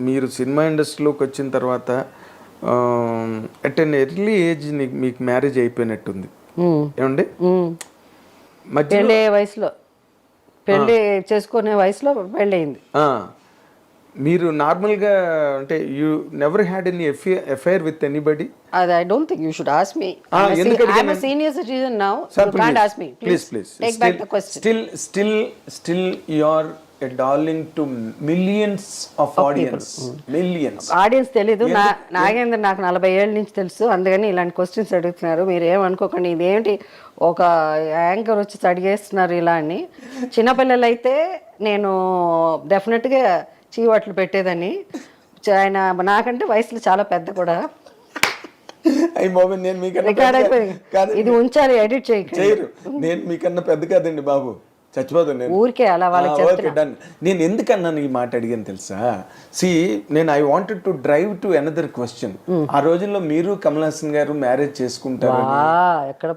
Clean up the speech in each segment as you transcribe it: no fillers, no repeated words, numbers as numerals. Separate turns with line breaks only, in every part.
మీరు సినిమా ఇండస్ట్రీలోకి వచ్చిన తర్వాత అట్ అన్ ఎర్లీ ఏజ్ మీకు మ్యారేజ్ అయిపోయినట్టుంది ఏమండి?
పెళ్ళి అయ్యే వయసులో, పెళ్ళి చేసుకునే వయసులో పెళ్ళయింది.
మీరు నార్మల్గా అంటే you never had any affair with anybody?
అది I don't think you should ask me. I'm a senior citizen now. You can't ask me.
Please.
Take back the question.
Still you are a darling to millions of audience. Millions.
Audience తెలీదు. నాగేంద్ర నాకు 40 ఏళ్ళ నుంచి తెలుసు, అందుకని ఇలాంటి questions అడుగుతున్నారు. మీరు ఏమనుకోకండి, ఇదేంటి ఒక యాంకర్ వచ్చి అడిగేస్తున్నారు ఇలా అని. చిన్నపిల్లలు అయితే నేను డెఫినెట్గా చీవాట్లు పెట్టేదని. ఆయన నాకంటే వయసులో చాలా పెద్ద కూడా. రికార్డ్ అయిపోయింది, ఇది ఉంచాలి, ఎడిట్
చేయరు. నేను మీకన్నా పెద్ద కాదండి బాబు, చచ్చిపోతాను
ఊరికే అలా వాళ్ళకి.
నేను ఎందుకన్నాను ఈ మాట అడిగాను తెలుసా? నేను I wanted to drive to another question. ఆ రోజుల్లో మీరు కమల్ హాసన్ గారు మ్యారేజ్ చేసుకుంటారు
ఎక్కడ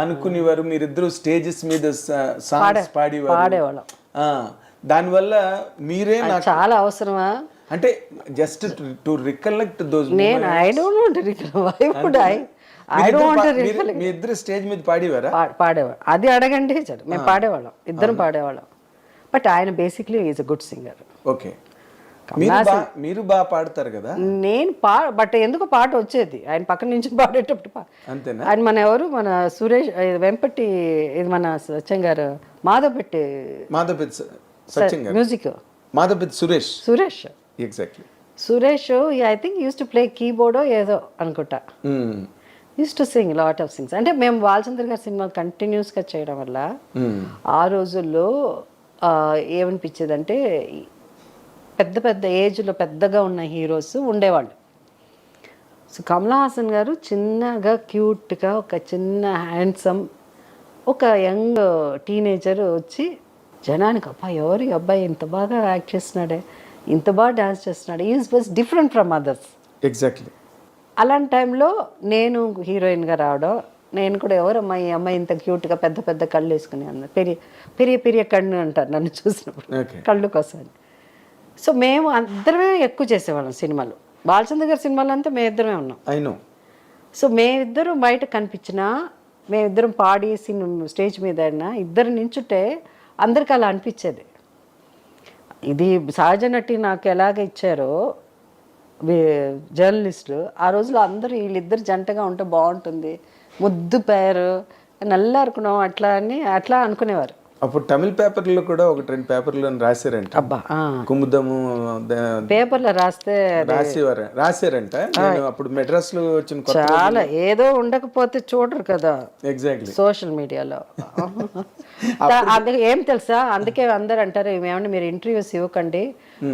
అనుకునేవారు, మీరిద్దరు స్టేజెస్ మీద సాంగ్స్
పాడేవాళ్ళం.
దానివల్ల మీరే నాకు
చాలా అవసరమా
అంటే జస్ట్ టు రికలెక్ట్ దోస్.
నేను I don't want to recollect.
మీ ఇద్దరు స్టేజ్ మీద పాడేవారా?
పాడేవాడు, అది అడగండి సార్. మేము పాడేవాళ్ళం, ఇద్దరం పాడేవాళ్ళం. బట్ ఆయన basically is a good singer.
Okay, మీరు బాగా పాడతారు కదా.
నేను బట్ ఎందుకు పాట వచ్చేది ఆయన పక్కన నుంచి పాడేటప్పుడు.
అంతేనా?
ఆయన మన ఎవరు, మన సురేష్ వెంపటి, ఇది మన Satyam garu, Madhavapeddi music,
Madhavapeddi Suresh. Exactly.
Suresh I think uses to play కీబోర్డో ఏదో అనుకుంటా. Uses to sing lot of sings. అంటే మేము బాలచంద్ర గారి సినిమాలు కంటిన్యూస్గా చేయడం వల్ల ఆ రోజుల్లో ఏమనిపించేది అంటే పెద్ద పెద్ద ఏజ్లో పెద్దగా ఉన్న హీరోస్ ఉండేవాళ్ళు. సో కమల్ హాసన్ గారు చిన్నగా క్యూట్గా ఒక చిన్న హ్యాండ్సమ్ ఒక యంగ్ టీనేజర్ వచ్చి జనానికి అబ్బాయి ఎవరు అబ్బాయి ఇంత బాగా యాక్ట్ చేస్తున్నాడే, ఇంత బాగా డాన్స్ చేస్తున్నాడు, is was different from others.
Exactly.
అలాంటి టైంలో నేను హీరోయిన్గా రావడం, నేను కూడా ఎవరు అమ్మాయి అమ్మాయి ఇంత క్యూట్గా పెద్ద పెద్ద కళ్ళు వేసుకుని అన్నారు. పెరియ కన్ను అంటారు నన్ను చూసినప్పుడు, కళ్ళు కోసం. సో మేము అందరమే ఎక్కువ చేసేవాళ్ళం సినిమాలు. బాలచంద్ర గారి సినిమాలు అంతా మేమిద్దరమే ఉన్నాం. సో మేమిద్దరం బయట కనిపించినా, మేమిద్దరం పాడి స్టేజ్ మీద అయినా ఇద్దరు నించుంటే అందరికి అలా అనిపించేది. ఇది సహజ నటి నాకు ఎలాగ ఇచ్చారో జర్నలిస్టులు, ఆ రోజులో అందరూ వీళ్ళిద్దరు జంటగా ఉంటే బాగుంటుంది, ముద్దు పేరు నల్లారుకున్నాం అట్లా అనుకునేవారు.
అప్పుడు తమిళ పేపర్లో కూడా 1-2 పేపర్లో రాశారంట.
అబ్బా,
కుముదము
పేపర్లో
రాశారంట. అప్పుడు మెడ్రాస్ లో వచ్చిన
చాలా ఏదో ఉండకపోతే చూడరు కదా.
ఎగ్జాక్ట్లీ.
సోషల్ మీడియాలో అందుకే ఏం తెలుసా, అందుకే అందరు అంటారు ఏమన్నా మీరు ఇంటర్వ్యూస్ ఇవ్వకండి,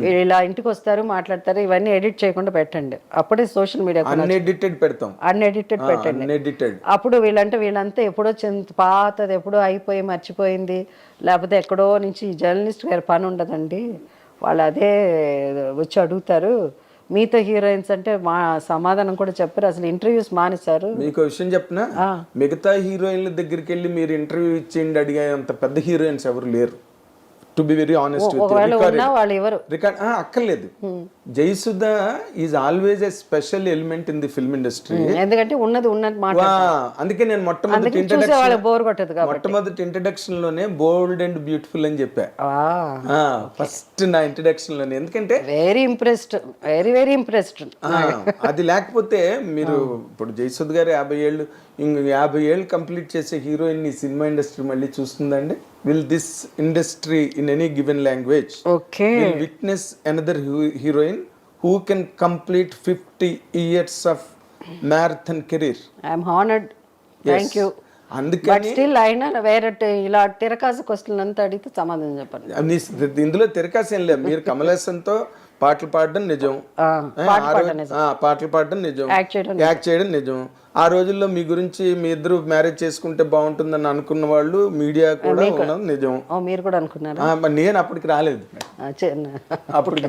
వీళ్ళు ఇలా ఇంటికి వస్తారు మాట్లాడతారు, ఇవన్నీ ఎడిట్ చేయకుండా పెట్టండి. అప్పుడే సోషల్ మీడియా
అన్ఎడిటెడ్ పెడతాం.
అన్ఎడిటెడ్ పెట్టండి. అప్పుడు వీళ్ళంతా ఎప్పుడో పాతది ఎప్పుడో అయిపోయి మర్చిపోయింది, లేకపోతే ఎక్కడో నుంచి జర్నలిస్ట్ గారి పని ఉండదండి, వాళ్ళు అదే వచ్చి అడుగుతారు. మీతో హీరోయిన్స్ అంటే మా సమాధానం కూడా చెప్పారు, అసలు ఇంటర్వ్యూస్ మానేశారు.
మీకు విషయం చెప్పినా, మిగతా హీరోయిన్ల దగ్గరికి వెళ్ళి మీరు ఇంటర్వ్యూ ఇచ్చేయండి అడిగే అంత పెద్ద హీరోయిన్స్ ఎవరు లేరు. To be very honest record అక్కర్లేదు. Jayasudha is always a special element in the film industry.
ఎందుకంటే ఉన్నది మాట.
అందుకే నేను మొట్టమొదటి ఇంట్రడక్షన్ లోనే బోల్డ్ అండ్ బ్యూటిఫుల్ అని చెప్పా ఫస్ట్ నా ఇంట్రడక్షన్ లోనే. ఎందుకంటే
వెరీ ఇంప్రెస్డ్, వెరీ ఇంప్రెస్డ్.
అది లేకపోతే మీరు ఇప్పుడు జయసుధ గారు 50 ఏళ్ళు కంప్లీట్ చేసే హీరోయిన్ ఈ సినిమా ఇండస్ట్రీ మళ్ళీ చూస్తుందండి. Will this industry in any given language will witness another heroine who can complete 50 years of marathon career?
I am honored. Thank you. But still అయినా వేరే ఇలా తిరకాసు క్వశ్చన్ అంతా అడిగితే సమాధానం చెప్పండి.
ఇందులో తిరకాసు ఏం లేదు. మీరు కమల్ హాసన్తో పాటలు పాడడం నిజం, పాటలు పాడడం నిజం, యాక్ట్ చేయడం నిజం. ఆ రోజుల్లో మీ గురించి మీ ఇద్దరు మ్యారేజ్ చేసుకుంటే బాగుంటుందని అనుకున్న వాళ్ళు మీడియా కూడా ఉన్నది నిజం.
మీరు కూడా అనుకున్నారు.
నేను అప్పటికి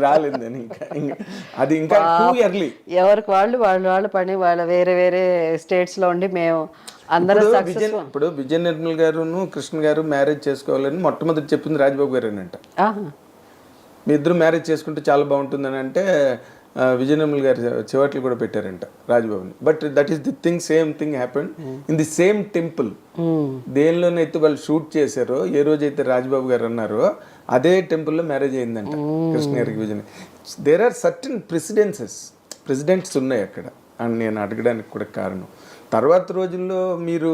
రాలేదు నేను అది ఇంకా ఎర్లీ.
ఎవరికి వాళ్ళ పని వాళ్ళ వేరే స్టేట్స్ లో ఉండి మేము అందరూ.
ఇప్పుడు విజయ నిర్మల్ గారును కృష్ణ గారు మ్యారేజ్ చేసుకోవాలని మొట్టమొదటి చెప్పింది రాజబాబు గారేనంట. మీ ఇద్దరు మ్యారేజ్ చేసుకుంటే చాలా బాగుంటుందని అంటే విజయనిర్మల్ గారి చివట్లు కూడా పెట్టారంట రాజ్బాబుని. But that is the thing, same thing happened in the same temple. దేనిలోనైతే వాళ్ళు షూట్ చేశారో, ఏ రోజైతే రాజ్బాబు గారు అన్నారో అదే టెంపుల్లో మ్యారేజ్ అయిందంట కృష్ణ గారికి Vijay. There are certain precedents ఉన్నాయి అక్కడ అని నేను అడగడానికి కూడా కారణం. తర్వాత రోజుల్లో మీరు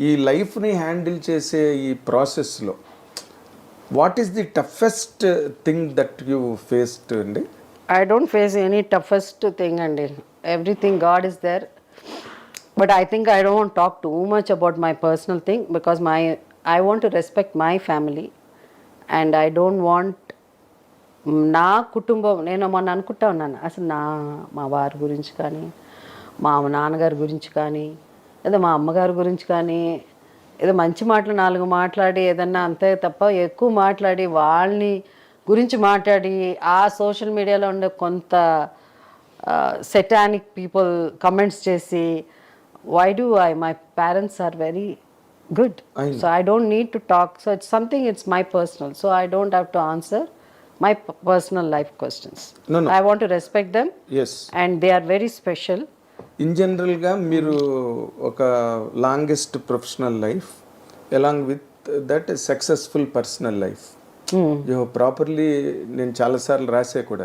ఈ లైఫ్ని హ్యాండిల్ చేసే ఈ ప్రాసెస్లో what is the toughest thing that you faced అండి?
I don't face any toughest thing, and everything God is there. But I think I don't want to talk too much about my personal thing because I want to respect my family, and I don't want నా కుటుంబం. నేను మొన్న అనుకుంటా ఉన్నాను, అసలు మా వారి గురించి కానీ, మా నాన్నగారి గురించి కానీ, లేదా మా అమ్మగారి గురించి కానీ ఏదో మంచి మాటలు 4 మాట్లాడి ఏదన్నా అంతే తప్ప ఎక్కువ మాట్లాడి వాళ్ళని గురించి మాట్లాడి ఆ సోషల్ మీడియాలో ఉండే కొంత సెటానిక్ పీపుల్ కమెంట్స్ చేసి why do my parents are very good, so I don't need to talk. So it's something, it's my personal, so I don't have to answer my personal life questions. I want to respect them and they are very special.
In జనరల్గా మీరు ఒక longest professional life along with that successful personal life you properly, నేను చాలాసార్లు రాసే కూడా,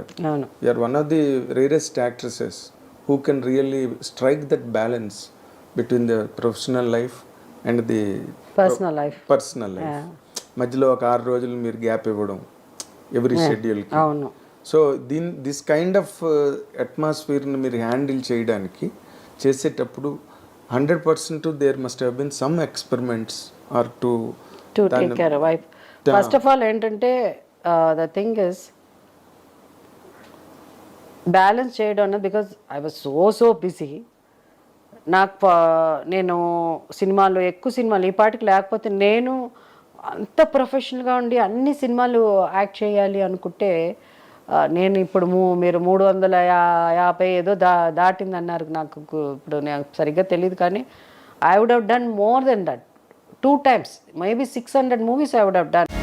you are one of the rarest actresses who can really strike that balance between the professional life and the
personal life.
మధ్యలో ఒక 6 రోజులు మీరు gap ఇవ్వడం every షెడ్యూల్కి. సో దిస్ కైండ్ ఆఫ్ అట్మాస్ఫియర్ని మీరు హ్యాండిల్ చేయడానికి చేసేటప్పుడు 100% there must have been some experiments or to
take care of wife. First of all ఏంటంటే ద థింగ్ ఇస్ బ్యాలెన్స్ చేయడం అన్నది, because I was so busy. నేను ఎక్కువ సినిమాలు ఈ పాటికి లేకపోతే నేను అంత ప్రొఫెషనల్గా ఉండి అన్ని సినిమాలు యాక్ట్ చేయాలి అనుకుంటే నేను ఇప్పుడు మీరు 350 ఏదో దాటింది అన్నారు. నాకు ఇప్పుడు నాకు సరిగ్గా తెలియదు, కానీ I would have done more than that 2 times, maybe 600 movies I would have done.